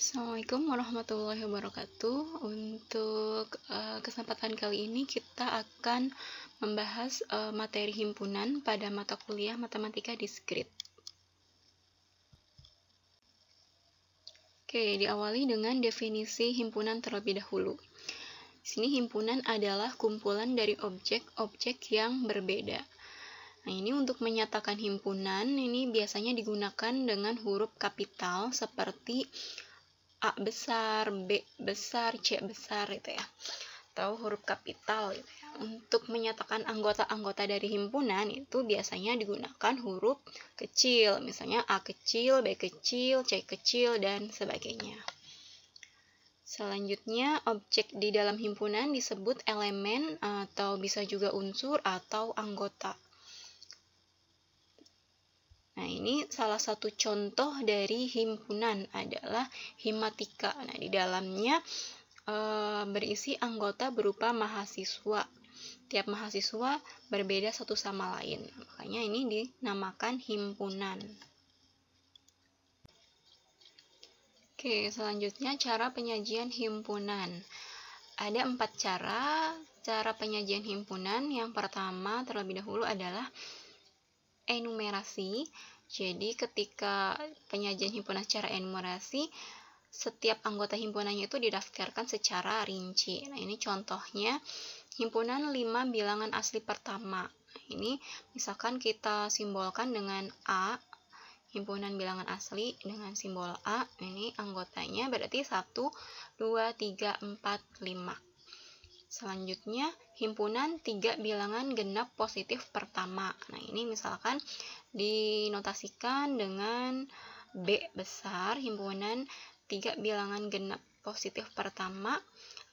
Assalamualaikum warahmatullahi wabarakatuh. Untuk kesempatan kali ini kita akan membahas materi himpunan pada mata kuliah Matematika Diskrit. Oke, diawali dengan definisi himpunan terlebih dahulu. Di sini himpunan adalah kumpulan dari objek-objek yang berbeda. Nah, ini untuk menyatakan himpunan, ini biasanya digunakan dengan huruf kapital seperti A besar, B besar, C besar gitu ya, atau huruf kapital gitu ya. Untuk menyatakan anggota-anggota dari himpunan itu biasanya digunakan huruf kecil, misalnya A kecil, B kecil, C kecil, dan sebagainya. Selanjutnya, objek di dalam himpunan disebut elemen atau bisa juga unsur atau anggota. Nah, ini salah satu contoh dari himpunan adalah himatika. Nah, di dalamnya berisi anggota berupa mahasiswa. Tiap mahasiswa berbeda satu sama lain. Makanya ini dinamakan himpunan. Oke, selanjutnya cara penyajian himpunan. Ada 4 cara penyajian himpunan. Yang pertama terlebih dahulu adalah enumerasi. Jadi ketika penyajian himpunan secara enumerasi, setiap anggota himpunannya itu didaftarkan secara rinci. Nah, ini contohnya himpunan 5 bilangan asli pertama. Ini misalkan kita simbolkan dengan A, himpunan bilangan asli dengan simbol A. Ini anggotanya berarti 1, 2, 3, 4, 5. Selanjutnya, himpunan 3 bilangan genap positif pertama. Nah, ini misalkan dinotasikan dengan B besar, himpunan 3 bilangan genap positif pertama.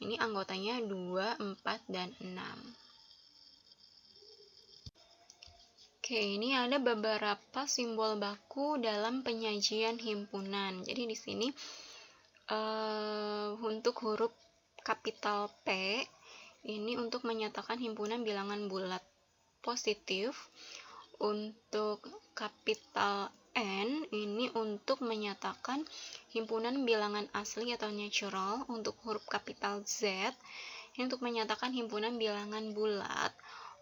Ini anggotanya 2, 4, dan 6. Oke, ini ada beberapa simbol baku dalam penyajian himpunan. Jadi di sini untuk huruf kapital P ini untuk menyatakan himpunan bilangan bulat positif. Untuk kapital N ini untuk menyatakan himpunan bilangan asli atau natural. Untuk huruf kapital Z ini untuk menyatakan himpunan bilangan bulat.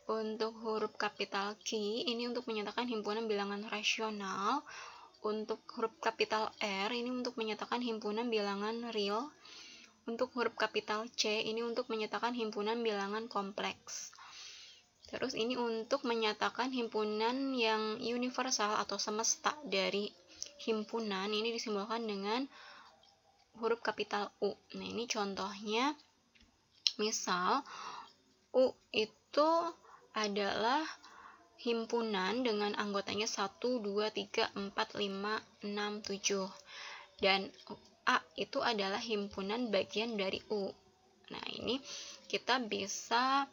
Untuk huruf kapital Q ini untuk menyatakan himpunan bilangan rasional. Untuk huruf kapital R ini untuk menyatakan himpunan bilangan real. Untuk huruf kapital C ini untuk menyatakan himpunan bilangan kompleks. Terus ini untuk menyatakan himpunan yang universal atau semesta dari himpunan, ini disimbolkan dengan huruf kapital U. Nah, ini contohnya, misal U itu adalah himpunan dengan anggotanya 1, 2, 3, 4, 5, 6, 7. Dan A itu adalah himpunan bagian dari U. Nah, ini kita bisa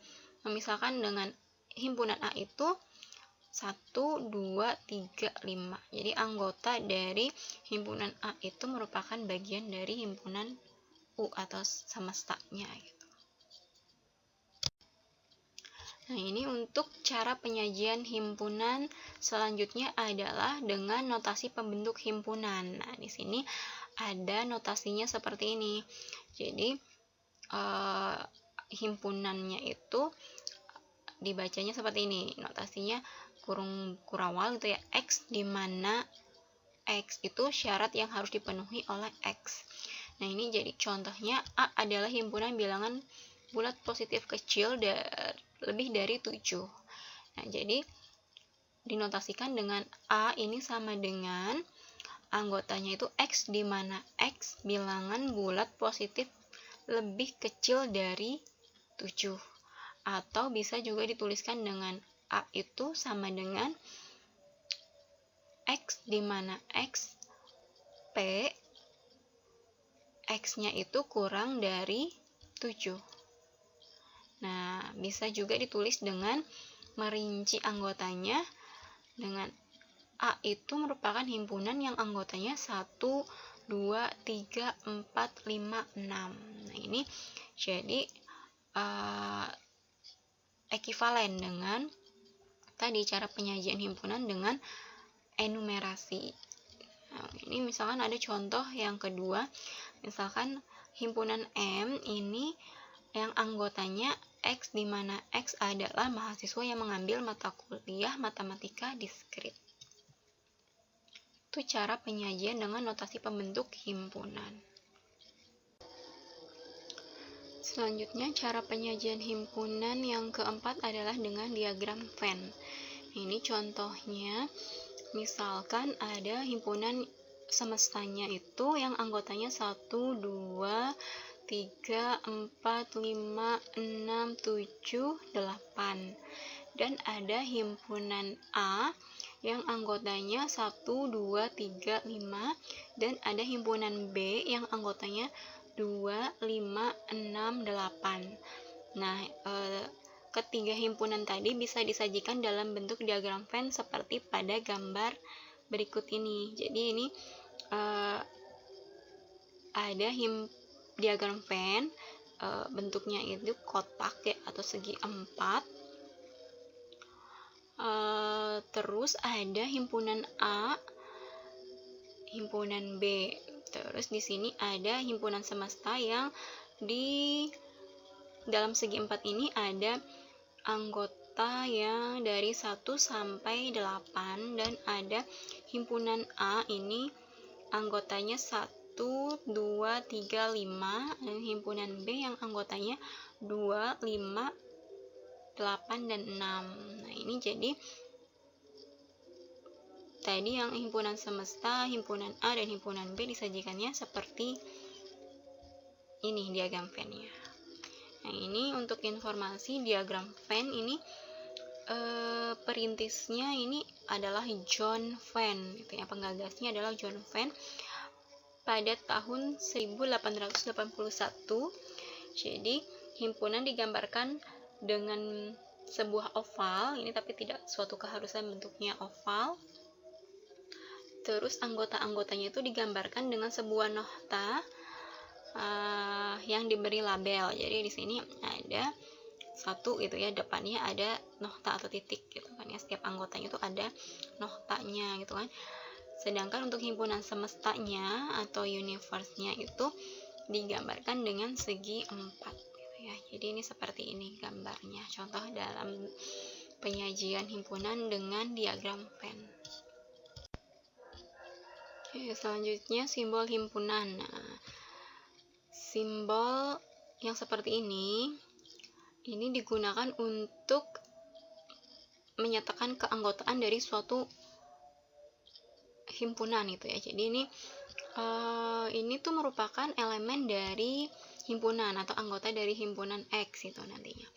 memisahkan dengan himpunan A itu 1, 2, 3, 5. Jadi anggota dari himpunan A itu merupakan bagian dari himpunan U atau semestanya gitu. Nah, ini untuk cara penyajian himpunan. Selanjutnya adalah dengan notasi pembentuk himpunan. Nah, di sini ada notasinya seperti ini. Jadi himpunannya itu dibacanya seperti ini. Notasinya kurung kurawal gitu ya, X, di mana X itu syarat yang harus dipenuhi oleh X. Nah, ini jadi contohnya A adalah himpunan bilangan bulat positif kecil lebih dari 7. Nah, jadi dinotasikan dengan A ini sama dengan anggotanya itu X, di mana X bilangan bulat positif lebih kecil dari 7. Atau bisa juga dituliskan dengan A itu sama dengan X, di mana X P X-nya itu kurang dari 7. Nah, bisa juga ditulis dengan merinci anggotanya dengan A itu merupakan himpunan yang anggotanya 1, 2, 3, 4, 5, 6. Nah, ini jadi ekivalen dengan tadi cara penyajian himpunan dengan enumerasi. Nah, ini ini misalkan ada contoh yang kedua, misalkan himpunan M ini yang anggotanya X, di mana X adalah mahasiswa yang mengambil mata kuliah matematika diskrit. Itu cara penyajian dengan notasi pembentuk himpunan. Selanjutnya, cara penyajian himpunan yang keempat adalah dengan diagram Venn. Ini contohnya, misalkan ada himpunan semestanya itu yang anggotanya 1, 2, 3, 4, 5, 6, 7, 8. Dan ada himpunan A yang anggotanya 1, 2, 3, 5. Dan ada himpunan B yang anggotanya 2, 5, 6, 8. Nah, ketiga himpunan tadi bisa disajikan dalam bentuk diagram Venn seperti pada gambar berikut ini. Jadi ini ada diagram Venn, bentuknya itu kotak ya, atau segi 4. Terus ada himpunan A, himpunan B. Terus di sini ada himpunan semesta yang di dalam segi 4 ini ada anggota yang dari 1 sampai 8, dan ada himpunan A ini anggotanya 1, 2, 3, 5, dan himpunan B yang anggotanya 2, 5, 8, dan 6. Nah, ini jadi tadi yang himpunan semesta, himpunan A, dan himpunan B disajikannya seperti ini diagram Venn-nya. Nah, ini untuk informasi diagram Venn ini perintisnya ini adalah John Venn, gitu ya. Penggagasnya adalah John Venn pada tahun 1881. Jadi himpunan digambarkan dengan sebuah oval ini, tapi tidak suatu keharusan bentuknya oval. Terus anggota-anggotanya itu digambarkan dengan sebuah nokta yang diberi label. Jadi di sini ada satu gitu ya, depannya ada nokta atau titik gitu kan ya. Setiap anggotanya itu ada noktanya gitu kan. Sedangkan untuk himpunan semestanya atau universe-nya itu digambarkan dengan segi 4 gitu ya. Jadi ini seperti ini gambarnya. Contoh dalam penyajian himpunan dengan diagram Venn. Oke, selanjutnya simbol himpunan. Nah, simbol yang seperti ini digunakan untuk menyatakan keanggotaan dari suatu himpunan itu ya. Jadi ini tuh merupakan elemen dari himpunan atau anggota dari himpunan X itu nantinya.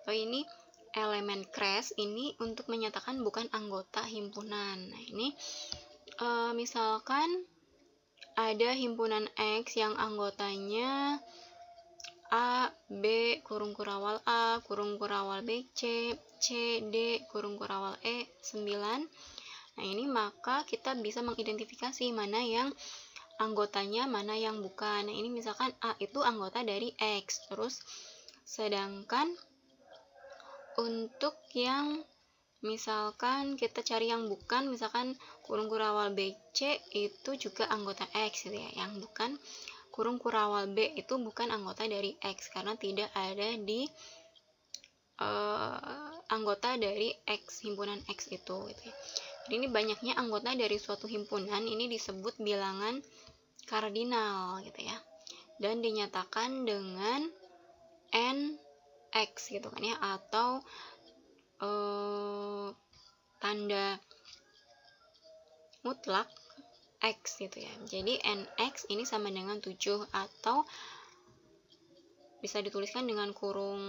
Atau ini elemen crash ini untuk menyatakan bukan anggota himpunan. Nah, ini misalkan ada himpunan X yang anggotanya A, B, kurung kurawal A, kurung kurawal B, C, D, kurung kurawal E, 9. Nah, ini maka kita bisa mengidentifikasi mana yang anggotanya, mana yang bukan. Nah, ini misalkan A itu anggota dari X. Terus sedangkan untuk yang misalkan kita cari yang bukan, misalkan kurung kurawal BC itu juga anggota X gitu ya. Yang bukan kurung kurawal B itu bukan anggota dari X karena tidak ada di anggota dari X, himpunan X itu gitu ya. Jadi ini banyaknya anggota dari suatu himpunan ini disebut bilangan kardinal gitu ya. Dan dinyatakan dengan NX gitu kan ya, atau tanda mutlak X gitu ya. Jadi NX ini sama dengan 7, atau bisa dituliskan dengan kurung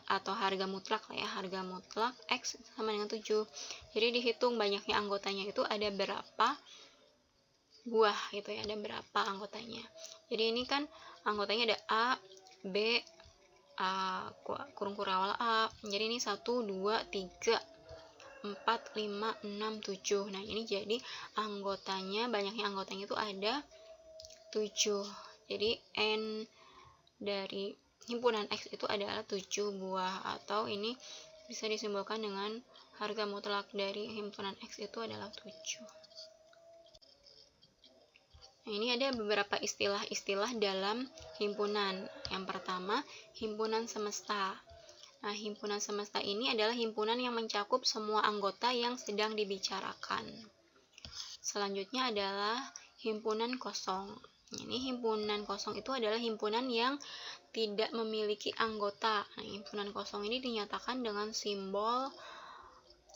atau harga mutlak lah ya. Harga mutlak X sama dengan 7. Jadi dihitung banyaknya anggotanya itu ada berapa buah gitu ya, ada berapa anggotanya. Jadi ini kan anggotanya ada A, B, kurung kurawal A. Jadi ini 1, 2, 3, 4, 5, 6, 7. Nah, ini jadi anggotanya, banyaknya anggotanya itu ada 7. Jadi N dari himpunan X itu adalah 7 buah, atau ini bisa disimbolkan dengan harga mutlak dari himpunan X itu adalah 7. Ini ada beberapa istilah-istilah dalam himpunan. Yang pertama, himpunan semesta. Nah, himpunan semesta ini adalah himpunan yang mencakup semua anggota yang sedang dibicarakan. Selanjutnya adalah himpunan kosong. Ini himpunan kosong itu adalah himpunan yang tidak memiliki anggota. Nah, himpunan kosong ini dinyatakan dengan simbol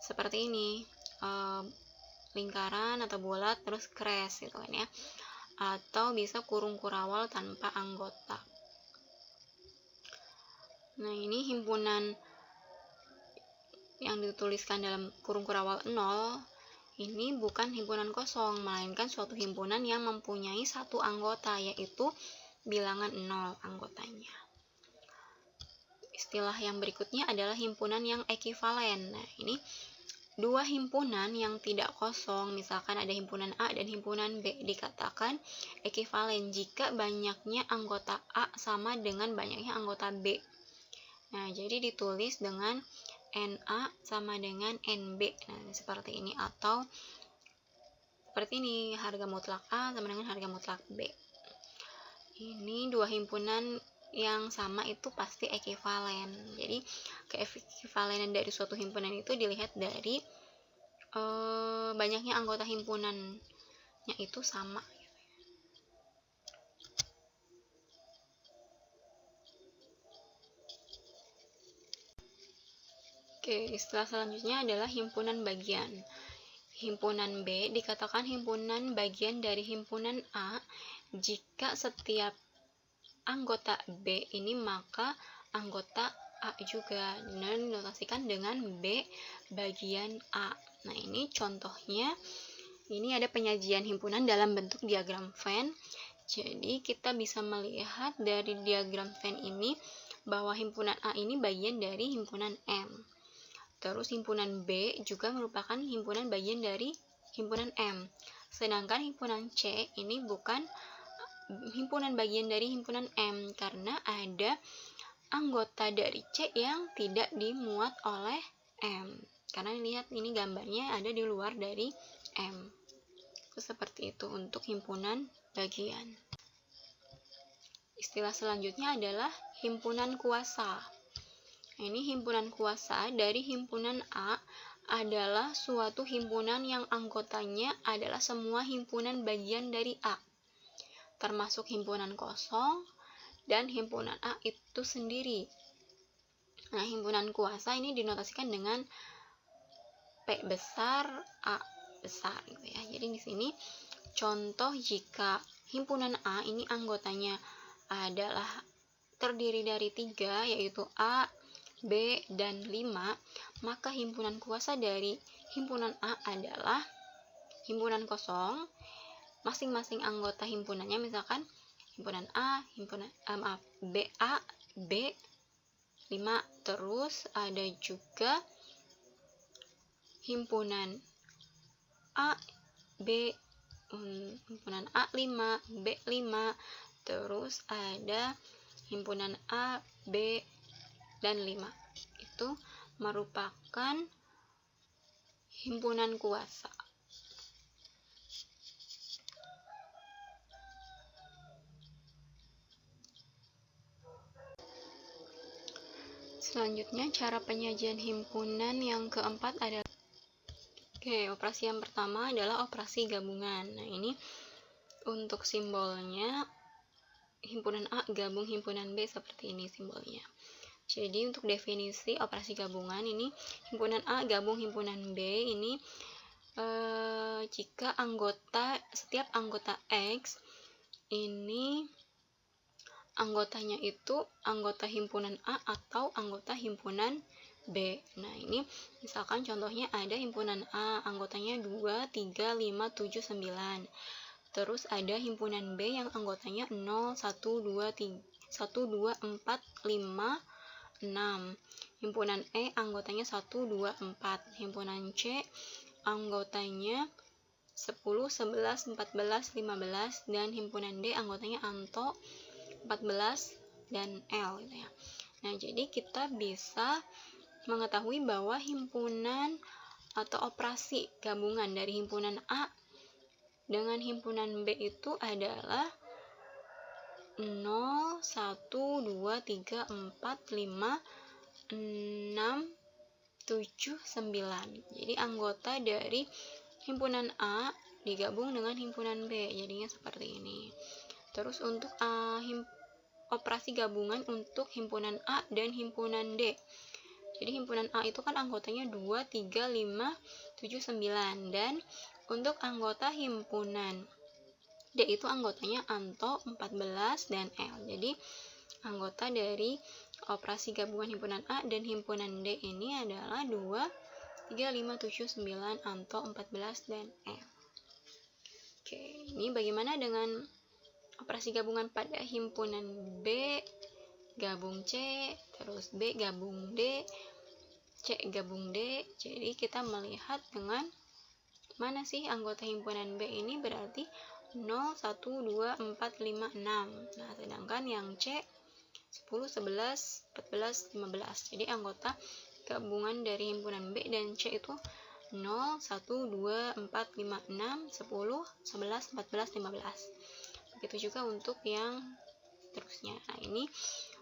seperti ini, lingkaran atau bulat terus kres gitu kan ya, atau bisa kurung kurawal tanpa anggota. Nah, ini himpunan yang dituliskan dalam kurung kurawal 0 ini bukan himpunan kosong, melainkan suatu himpunan yang mempunyai satu anggota, yaitu bilangan 0 anggotanya. Istilah yang berikutnya adalah himpunan yang ekivalen. Nah, ini dua himpunan yang tidak kosong, misalkan ada himpunan A dan himpunan B, dikatakan ekivalen jika banyaknya anggota A sama dengan banyaknya anggota B. Nah, jadi ditulis dengan NA sama dengan NB. Nah, seperti ini, atau seperti ini, harga mutlak A sama dengan harga mutlak B. Ini dua himpunan yang sama itu pasti ekivalen. Jadi keekivalenan dari suatu himpunan itu dilihat dari banyaknya anggota himpunannya itu sama. Oke, istilah selanjutnya adalah himpunan bagian. Himpunan B dikatakan himpunan bagian dari himpunan A jika setiap anggota B ini maka anggota A juga, dan dinotasikan dengan B bagian A. Nah, ini contohnya, ini ada penyajian himpunan dalam bentuk diagram Venn. Jadi kita bisa melihat dari diagram Venn ini bahwa himpunan A ini bagian dari himpunan M. Terus himpunan B juga merupakan himpunan bagian dari himpunan M. Sedangkan himpunan C ini bukan himpunan bagian dari himpunan M, karena ada anggota dari C yang tidak dimuat oleh M. Karena lihat ini gambarnya ada di luar dari M. Itu seperti itu untuk himpunan bagian. Istilah selanjutnya adalah himpunan kuasa. Ini himpunan kuasa dari himpunan A adalah suatu himpunan yang anggotanya adalah semua himpunan bagian dari A, termasuk himpunan kosong dan himpunan A itu sendiri. Nah, himpunan kuasa ini dinotasikan dengan P besar, A besar gitu ya. Jadi di sini contoh jika himpunan A ini anggotanya adalah terdiri dari 3, yaitu A, B, dan 5, maka himpunan kuasa dari himpunan A adalah himpunan kosong. Masing-masing anggota himpunannya, misalkan himpunan A, B, A, B, 5, terus ada juga himpunan A, B, himpunan A 5, B 5, terus ada himpunan A, B, dan 5. Itu merupakan himpunan kuasa. Selanjutnya, cara penyajian himpunan yang keempat adalah operasi yang pertama adalah operasi gabungan. Nah, ini untuk simbolnya himpunan A gabung himpunan B, seperti ini simbolnya. Jadi untuk definisi operasi gabungan ini, himpunan A gabung himpunan B ini jika setiap anggota X ini anggotanya itu anggota himpunan A atau anggota himpunan B. Nah, ini misalkan contohnya ada himpunan A, anggotanya 2, 3, 5, 7, 9. Terus ada himpunan B yang anggotanya 0, 1, 2, 4, 5, 6. Himpunan E anggotanya 1, 2, 4. Himpunan C anggotanya 10, 11, 14, 15, dan himpunan D anggotanya anto 14 dan L gitu ya. Nah, jadi kita bisa mengetahui bahwa himpunan atau operasi gabungan dari himpunan A dengan himpunan B itu adalah 0, 1, 2, 3, 4, 5, 6, 7, 9. Jadi anggota dari himpunan A digabung dengan himpunan B, jadinya seperti ini. Terus untuk operasi gabungan untuk himpunan A dan himpunan D. Jadi himpunan A itu kan anggotanya 2, 3, 5, 7, 9. Dan untuk anggota himpunan D itu anggotanya Anto, 14, dan L. Jadi anggota dari operasi gabungan himpunan A dan himpunan D ini adalah 2, 3, 5, 7, 9, Anto, 14, dan L. Oke, ini bagaimana dengan operasi gabungan pada himpunan B gabung C, terus B gabung D, C gabung D. Jadi kita melihat dengan mana sih anggota himpunan B ini, berarti 0, 1, 2, 4, 5, 6. Nah, sedangkan yang C 10, 11, 14, 15. Jadi anggota gabungan dari himpunan B dan C itu 0, 1, 2, 4, 5, 6, 10, 11, 14, 15. Begitu juga untuk yang terusnya. Nah, ini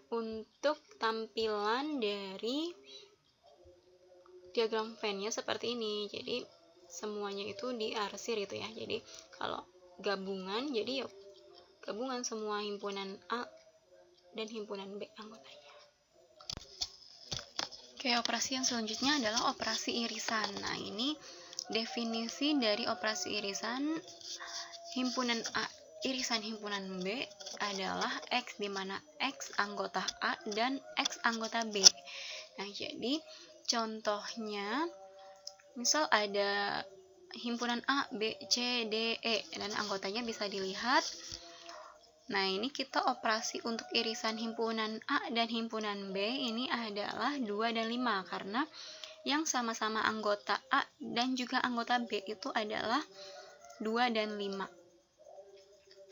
untuk tampilan dari diagram Venn-nya seperti ini. Jadi semuanya itu diarsir gitu ya. Jadi kalau gabungan, jadi gabungan semua himpunan A dan himpunan B anggotanya. Oke, operasi yang selanjutnya adalah operasi irisan. Nah, ini definisi dari operasi irisan himpunan A irisan himpunan B adalah X, di mana X anggota A dan X anggota B. Nah, jadi contohnya misal ada himpunan A, B, C, D, E, dan anggotanya bisa dilihat. Nah, ini kita operasi untuk irisan himpunan A dan himpunan B ini adalah 2 dan 5, karena yang sama-sama anggota A dan juga anggota B itu adalah 2 dan 5.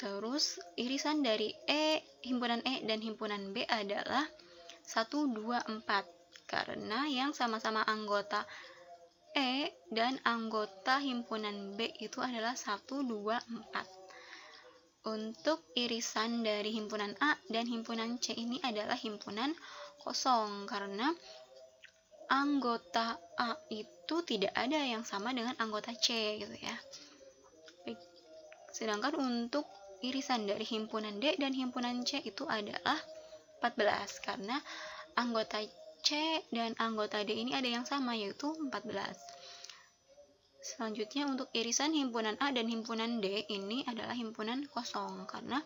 Terus irisan dari himpunan E dan himpunan B adalah 1, 2, 4, karena yang sama-sama anggota E dan anggota himpunan B itu adalah 1, 2, 4. Untuk irisan dari himpunan A dan himpunan C ini adalah himpunan kosong, karena anggota A itu tidak ada yang sama dengan anggota C gitu ya. Sedangkan untuk irisan dari himpunan D dan himpunan C itu adalah 14, karena anggota C dan anggota D ini ada yang sama, yaitu 14. Selanjutnya untuk irisan himpunan A dan himpunan D ini adalah himpunan kosong, karena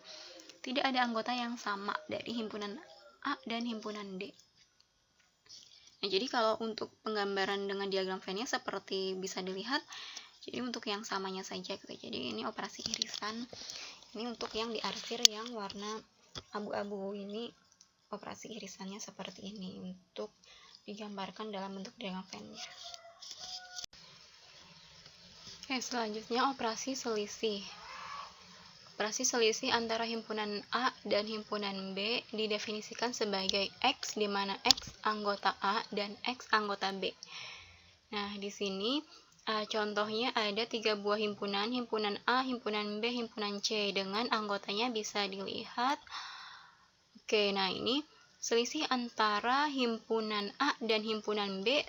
tidak ada anggota yang sama dari himpunan A dan himpunan D. Nah, jadi kalau untuk penggambaran dengan diagram Venn-nya seperti bisa dilihat, jadi untuk yang samanya saja gitu. Jadi ini operasi irisan. Ini untuk yang diarsir yang warna abu-abu ini, operasi irisannya seperti ini untuk digambarkan dalam bentuk diagram Venn-nya. Oke, selanjutnya operasi selisih. Operasi selisih antara himpunan A dan himpunan B didefinisikan sebagai X, di mana X anggota A dan X anggota B. Nah, di sini contohnya ada 3 buah himpunan, himpunan A, himpunan B, himpunan C, dengan anggotanya bisa dilihat. Oke, nah ini selisih antara himpunan A dan himpunan B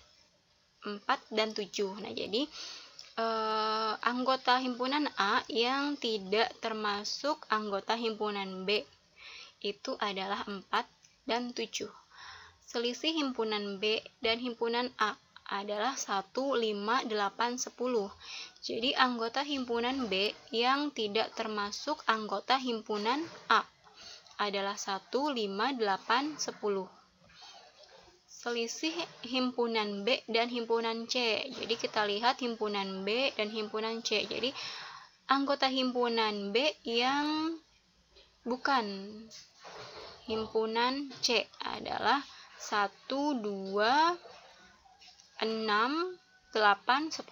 4 dan 7. Nah, jadi anggota himpunan A yang tidak termasuk anggota himpunan B itu adalah 4 dan 7. Selisih himpunan B dan himpunan A adalah 1, 5, 8, 10. Jadi anggota himpunan B yang tidak termasuk anggota himpunan A adalah 1, 5, 8, 10. Selisih himpunan B dan himpunan C. Jadi kita lihat himpunan B dan himpunan C. Jadi anggota himpunan B yang bukan himpunan C adalah 1, 2, 6, 8, 10.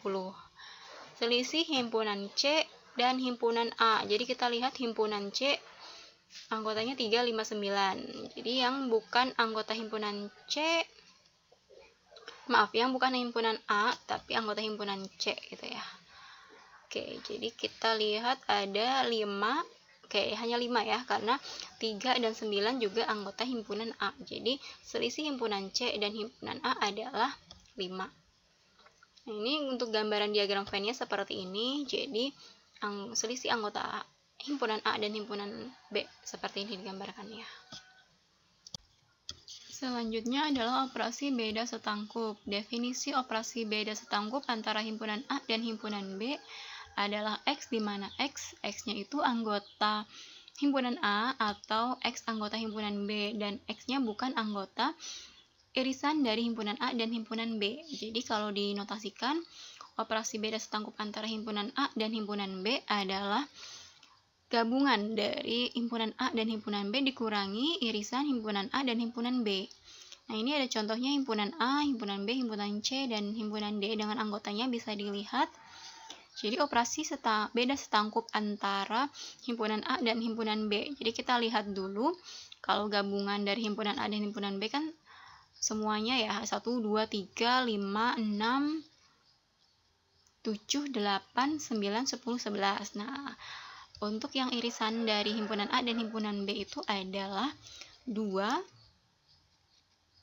Selisih himpunan C dan himpunan A. Jadi kita lihat himpunan C anggotanya 3, 5, 9. Jadi yang bukan anggota himpunan C, yang bukan himpunan A tapi anggota himpunan C gitu ya. Oke, jadi kita lihat ada 5, hanya 5 ya, karena 3 dan 9 juga anggota himpunan A. Jadi, selisih himpunan C dan himpunan A adalah 5. Nah, ini untuk gambaran diagram Venn-nya seperti ini. Jadi, selisih anggota himpunan A dan himpunan B seperti ini digambarkannya. Selanjutnya adalah operasi beda setangkup. Definisi operasi beda setangkup antara himpunan A dan himpunan B adalah X, di mana X-nya itu anggota himpunan A atau X anggota himpunan B, dan X-nya bukan anggota irisan dari himpunan A dan himpunan B. Jadi kalau dinotasikan, operasi beda setangkup antara himpunan A dan himpunan B adalah gabungan dari himpunan A dan himpunan B dikurangi irisan himpunan A dan himpunan B. Nah, ini ada contohnya himpunan A, himpunan B, himpunan C, dan himpunan D dengan anggotanya bisa dilihat. Jadi operasi beda setangkup antara himpunan A dan himpunan B. Jadi kita lihat dulu, kalau gabungan dari himpunan A dan himpunan B kan semuanya ya, 1, 2, 3, 5, 6, 7, 8, 9, 10, 11. Nah, untuk yang irisan dari himpunan A dan himpunan B itu adalah 2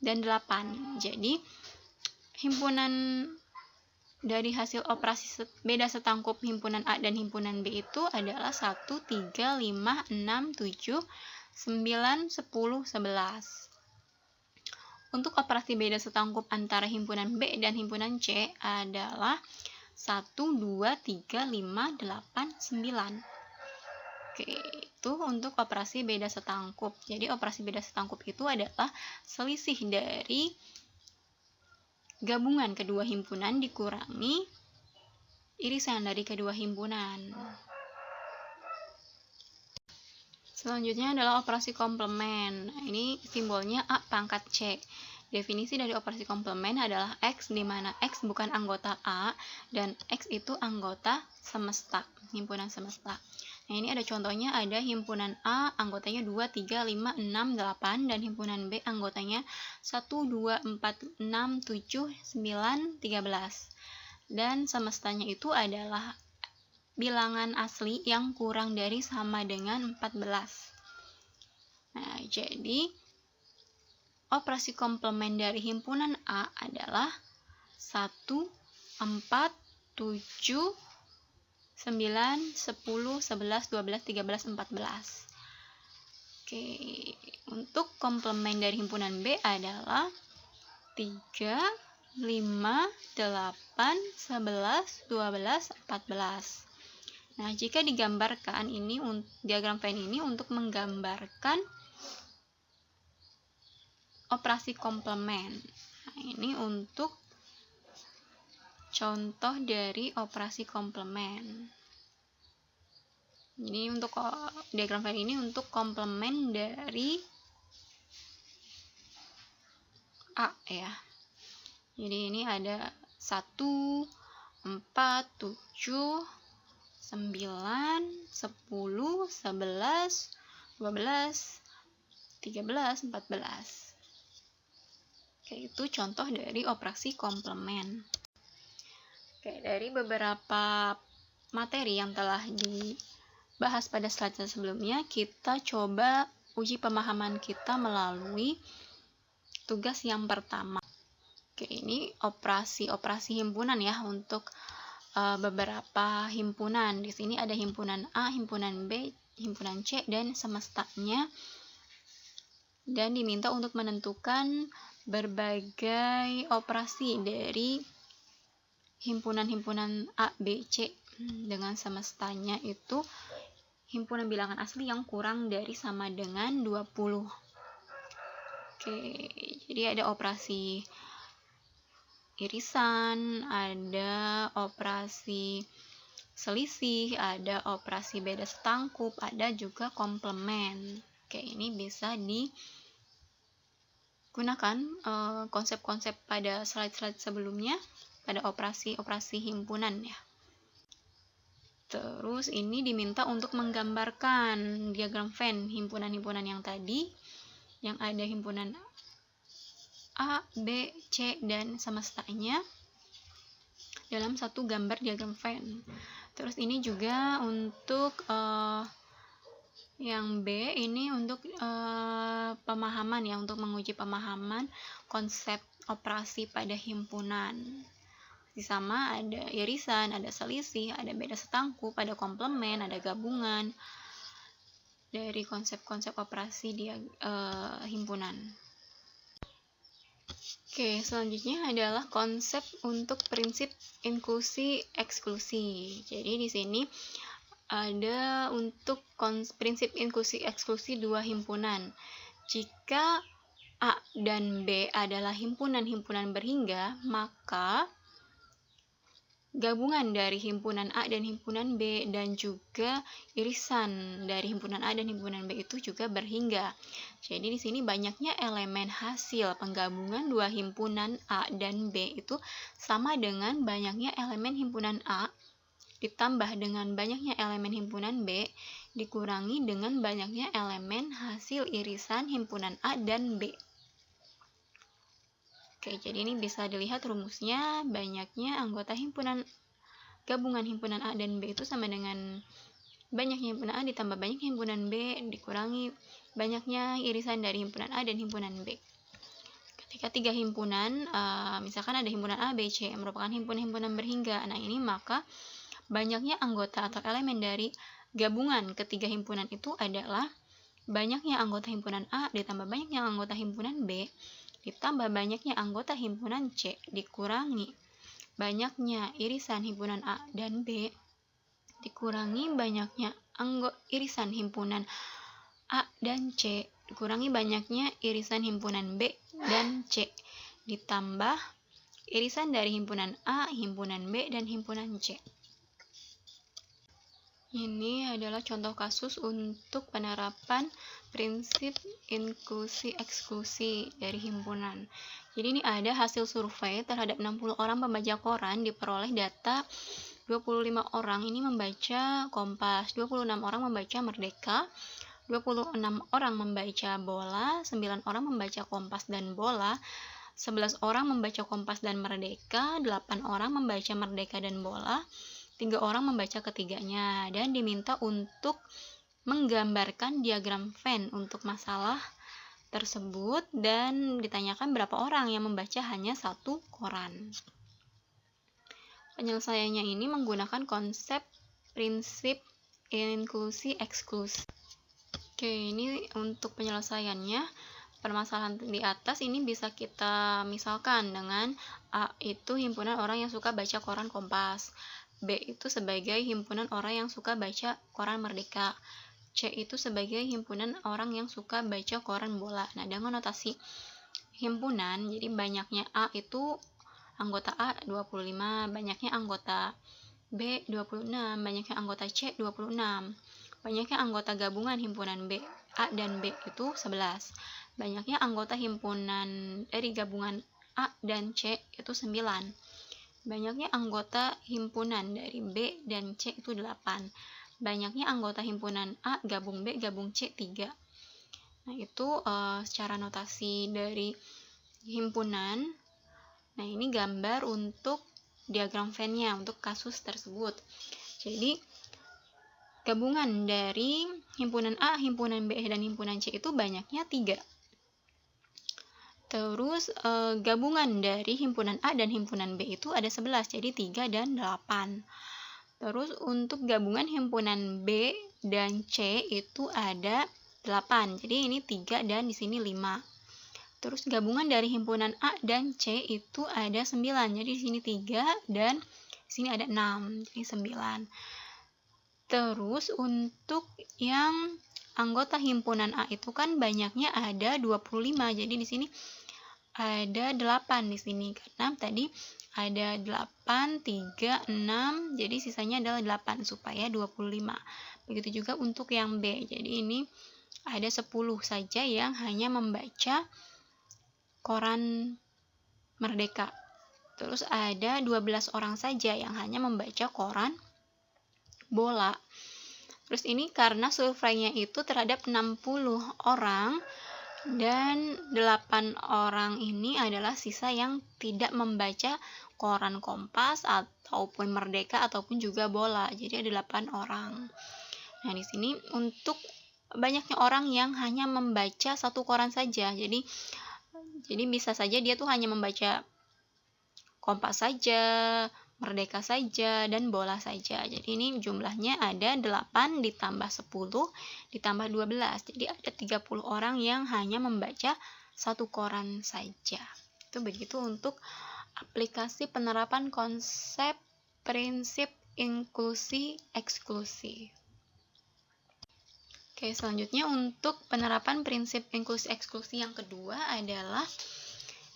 dan 8. Jadi, himpunan dari hasil operasi beda setangkup himpunan A dan himpunan B itu adalah 1, 3, 5, 6, 7, 9, 10, 11. Untuk operasi beda setangkup antara himpunan B dan himpunan C adalah 1, 2, 3, 5, 8, 9. Oke, itu untuk operasi beda setangkup. Jadi operasi beda setangkup itu adalah selisih dari gabungan kedua himpunan dikurangi irisan dari kedua himpunan. Selanjutnya adalah operasi komplement. Ini simbolnya A pangkat C. Definisi dari operasi komplement adalah X, di mana X bukan anggota A dan X itu anggota semesta, himpunan semesta. Nah, ini ada contohnya, ada himpunan A anggotanya 2, 3, 5, 6, 8, dan himpunan B anggotanya 1, 2, 4, 6, 7, 9, 13. Dan semestanya itu adalah bilangan asli yang kurang dari sama dengan 14. Nah, jadi operasi komplement dari himpunan A adalah 1, 4, 7, 9, 10, 11, 12, 13, 14. Oke, untuk komplement dari himpunan B adalah 3, 5, 8, 11, 12, 14. Nah, jika digambarkan ini, diagram Venn ini untuk menggambarkan operasi komplement. Nah, ini untuk contoh dari operasi komplement. Jadi untuk diagram Venn ini untuk komplement dari A ya. Jadi ini ada 1, 4, 7, 9, 10, 11, 12, 13, 14. Oke, itu contoh dari operasi komplement. Oke, dari beberapa materi yang telah dibahas pada slide sebelumnya, kita coba uji pemahaman kita melalui tugas yang pertama. Oke, ini operasi himpunan ya, untuk beberapa himpunan. Di sini ada himpunan A, himpunan B, himpunan C, dan semestanya. Dan diminta untuk menentukan berbagai operasi dari himpunan-himpunan A, B, C dengan semestanya itu himpunan bilangan asli yang kurang dari sama dengan 20. Oke, jadi ada operasi irisan, ada operasi selisih, ada operasi beda setangkup, ada juga komplement. Oke, ini bisa digunakan konsep-konsep pada slide-slide sebelumnya pada operasi-operasi himpunan ya. Terus ini diminta untuk menggambarkan diagram Venn himpunan-himpunan yang tadi, yang ada himpunan A, B, C, dan semestanya dalam satu gambar diagram Venn. Terus ini juga untuk yang B ini untuk pemahaman ya, untuk menguji pemahaman konsep operasi pada himpunan. Sama ada irisan, ada selisih, ada beda setangkup, ada komplement, ada gabungan dari konsep-konsep operasi di himpunan. Oke, selanjutnya adalah konsep untuk prinsip inklusi eksklusi. Jadi di sini ada untuk prinsip inklusi eksklusi dua himpunan. Jika A dan B adalah himpunan-himpunan berhingga, maka gabungan dari himpunan A dan himpunan B dan juga irisan dari himpunan A dan himpunan B itu juga berhingga. Jadi di sini banyaknya elemen hasil penggabungan dua himpunan A dan B itu sama dengan banyaknya elemen himpunan A ditambah dengan banyaknya elemen himpunan B dikurangi dengan banyaknya elemen hasil irisan himpunan A dan B. Oke, jadi ini bisa dilihat rumusnya, banyaknya anggota himpunan gabungan himpunan A dan B itu sama dengan banyaknya himpunan A ditambah banyaknya himpunan B dikurangi banyaknya irisan dari himpunan A dan himpunan B. Ketika tiga himpunan, misalkan ada himpunan A, B, C merupakan himpunan-himpunan berhingga. Nah, ini maka banyaknya anggota atau elemen dari gabungan ketiga himpunan itu adalah banyaknya anggota himpunan A ditambah banyaknya anggota himpunan B ditambah banyaknya anggota himpunan C dikurangi banyaknya irisan himpunan A dan B dikurangi banyaknya irisan himpunan A dan C dikurangi banyaknya irisan himpunan B dan C ditambah irisan dari himpunan A, himpunan B, dan himpunan C. Ini adalah contoh kasus untuk penerapan prinsip inklusi eksklusi dari himpunan. Jadi ini ada hasil survei terhadap 60 orang pembaca koran, diperoleh data 25 orang ini membaca Kompas, 26 orang membaca Merdeka, 26 orang membaca Bola, 9 orang membaca Kompas dan Bola, 11 orang membaca Kompas dan Merdeka, 8 orang membaca Merdeka dan Bola, 3 orang membaca ketiganya, dan diminta untuk menggambarkan diagram Venn untuk masalah tersebut dan ditanyakan berapa orang yang membaca hanya satu koran. Penyelesaiannya ini menggunakan konsep prinsip inklusi eksklusi. Oke, ini untuk penyelesaiannya. Permasalahan di atas ini bisa kita misalkan dengan A itu himpunan orang yang suka baca koran Kompas, B itu sebagai himpunan orang yang suka baca koran Merdeka, C itu sebagai himpunan orang yang suka baca koran Bola. Nah, dengan notasi himpunan, jadi banyaknya A itu anggota A 25, banyaknya anggota B 26, banyaknya anggota C 26, banyaknya anggota gabungan himpunan B, A dan B itu 11, banyaknya anggota himpunan dari gabungan A dan C itu 9, banyaknya anggota himpunan dari B dan C itu 8, banyaknya anggota himpunan A gabung B gabung C 3. Nah, itu secara notasi dari himpunan. Nah, ini gambar untuk diagram Venn-nya untuk kasus tersebut. Jadi, gabungan dari himpunan A, himpunan B, dan himpunan C itu banyaknya 3. Terus gabungan dari himpunan A dan himpunan B itu ada 11, jadi 3 dan 8. Terus untuk gabungan himpunan B dan C itu ada 8, jadi ini 3 dan di sini 5. Terus gabungan dari himpunan A dan C itu ada 9, jadi di sini 3 dan di sini ada 6, jadi 9. Terus untuk yang anggota himpunan A itu kan banyaknya ada 25, jadi di sini ada 8 di sini karena tadi ada 8, 3, 6, jadi sisanya adalah 8 supaya 25. Begitu juga untuk yang B, jadi ini ada 10 saja yang hanya membaca koran Merdeka. Terus ada 12 orang saja yang hanya membaca koran Bola. Terus ini karena surveinya itu terhadap 60 orang dan 8 orang ini adalah sisa yang tidak membaca koran Kompas ataupun Merdeka ataupun juga Bola. Jadi ada 8 orang. Nah, di sini untuk banyaknya orang yang hanya membaca satu koran saja. Jadi bisa saja dia tuh hanya membaca Kompas saja, Merdeka saja, dan Bola saja. Jadi ini jumlahnya ada 8 ditambah 10 ditambah 12. Jadi ada 30 orang yang hanya membaca satu koran saja. Itu begitu untuk aplikasi penerapan konsep prinsip inklusi eksklusi. Oke, selanjutnya untuk penerapan prinsip inklusi eksklusi yang kedua adalah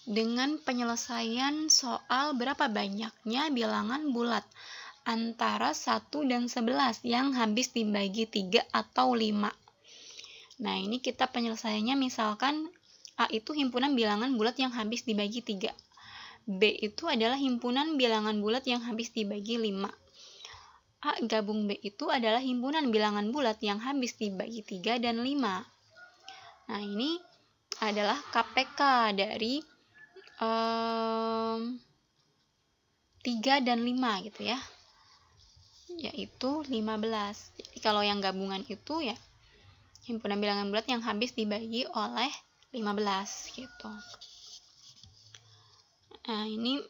dengan penyelesaian soal berapa banyaknya bilangan bulat antara 1 dan 11 yang habis dibagi 3 atau 5. Nah, ini kita penyelesaiannya misalkan A itu himpunan bilangan bulat yang habis dibagi 3. B itu adalah himpunan bilangan bulat yang habis dibagi 5. A gabung B itu adalah himpunan bilangan bulat yang habis dibagi 3 dan 5. Nah, ini adalah KPK dari 3 dan 5 gitu ya, yaitu 15. Jadi kalau yang gabungan itu ya himpunan bilangan bulat yang habis dibagi oleh 15 gitu. Nah, ini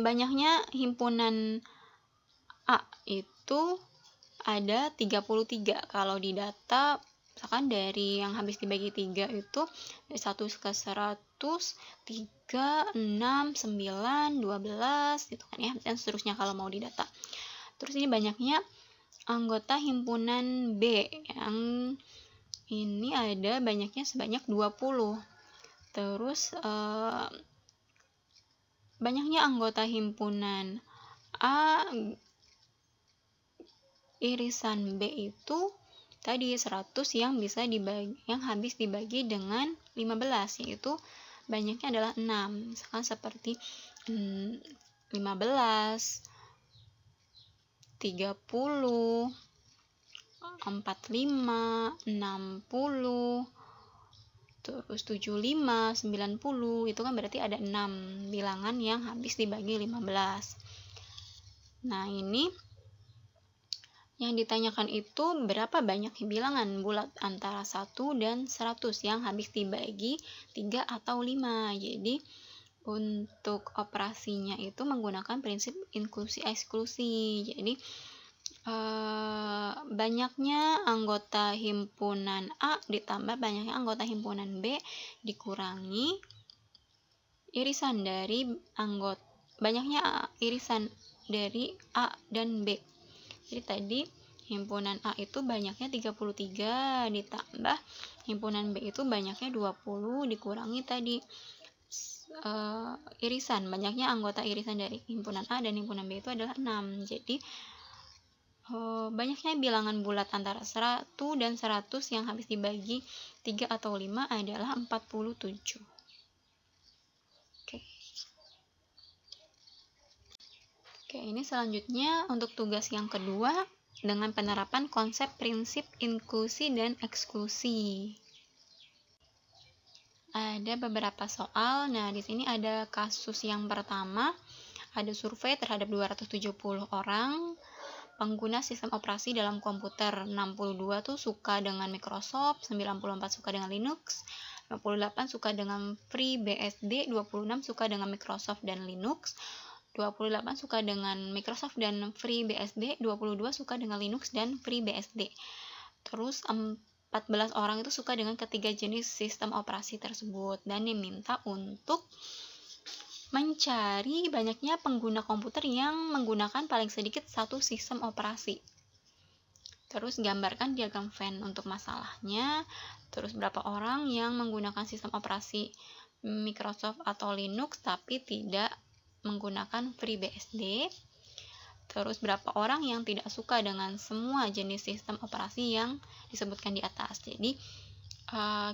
banyaknya himpunan A itu ada 33. Kalau di data misalkan dari yang habis dibagi 3 itu dari 1 ke 100, 3, 6, 9, 12 gitu kan ya, dan seterusnya kalau mau didata. Terus ini banyaknya anggota himpunan B, yang ini ada banyaknya sebanyak 20. Terus banyaknya anggota himpunan A irisan B itu tadi 100 yang bisa dibagi, yang habis dibagi dengan 15, yaitu banyaknya adalah 6. Misalkan seperti 15, 30, 45, 60, terus 75, 90, itu kan berarti ada 6 bilangan yang habis dibagi 15. Nah, ini yang ditanyakan itu berapa banyak bilangan bulat antara 1 dan 100 yang habis dibagi 3 atau 5. Jadi untuk operasinya itu menggunakan prinsip inklusi eksklusi. Jadi banyaknya anggota himpunan A ditambah banyaknya anggota himpunan B dikurangi irisan dari banyaknya irisan dari A dan B. Jadi tadi himpunan A itu banyaknya 33 ditambah himpunan B itu banyaknya 20 dikurangi tadi irisan, banyaknya anggota irisan dari himpunan A dan himpunan B itu adalah 6. Jadi banyaknya bilangan bulat antara 1 dan 100 yang habis dibagi 3 atau 5 adalah 47. Oke, ini selanjutnya untuk tugas yang kedua dengan penerapan konsep prinsip inklusi dan eksklusi. Ada beberapa soal. Nah, di sini ada kasus yang pertama, ada survei terhadap 270 orang pengguna sistem operasi dalam komputer. 62 tuh suka dengan Microsoft, 94 suka dengan Linux, 58 suka dengan FreeBSD, 26 suka dengan Microsoft dan Linux, 28 suka dengan Microsoft dan FreeBSD, 22 suka dengan Linux dan FreeBSD. Terus 14 orang itu suka dengan ketiga jenis sistem operasi tersebut dan diminta untuk mencari banyaknya pengguna komputer yang menggunakan paling sedikit satu sistem operasi. Terus gambarkan diagram Venn untuk masalahnya. Terus berapa orang yang menggunakan sistem operasi Microsoft atau Linux tapi tidak menggunakan FreeBSD. Terus berapa orang yang tidak suka dengan semua jenis sistem operasi yang disebutkan di atas. Jadi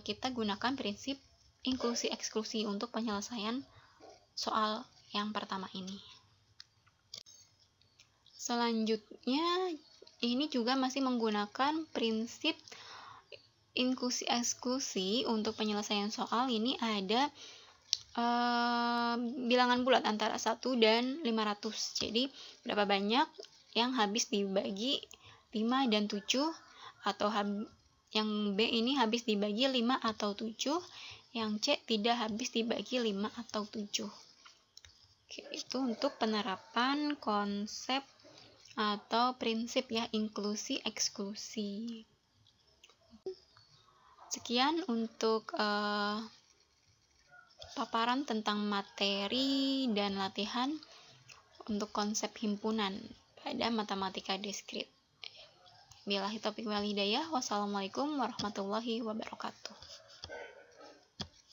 kita gunakan prinsip inklusi eksklusi untuk penyelesaian soal yang pertama ini. Selanjutnya ini juga masih menggunakan prinsip inklusi eksklusi untuk penyelesaian soal. Ini ada bilangan bulat antara 1 dan 500. Jadi berapa banyak yang habis dibagi 5 dan 7, atau yang B ini habis dibagi 5 atau 7, yang C tidak habis dibagi 5 atau 7. Oke, itu untuk penerapan konsep atau prinsip ya, inklusi eksklusi. Sekian untuk paparan tentang materi dan latihan untuk konsep himpunan pada matematika diskrit. Billahi taufiq wal hidayah. Wassalamualaikum warahmatullahi wabarakatuh.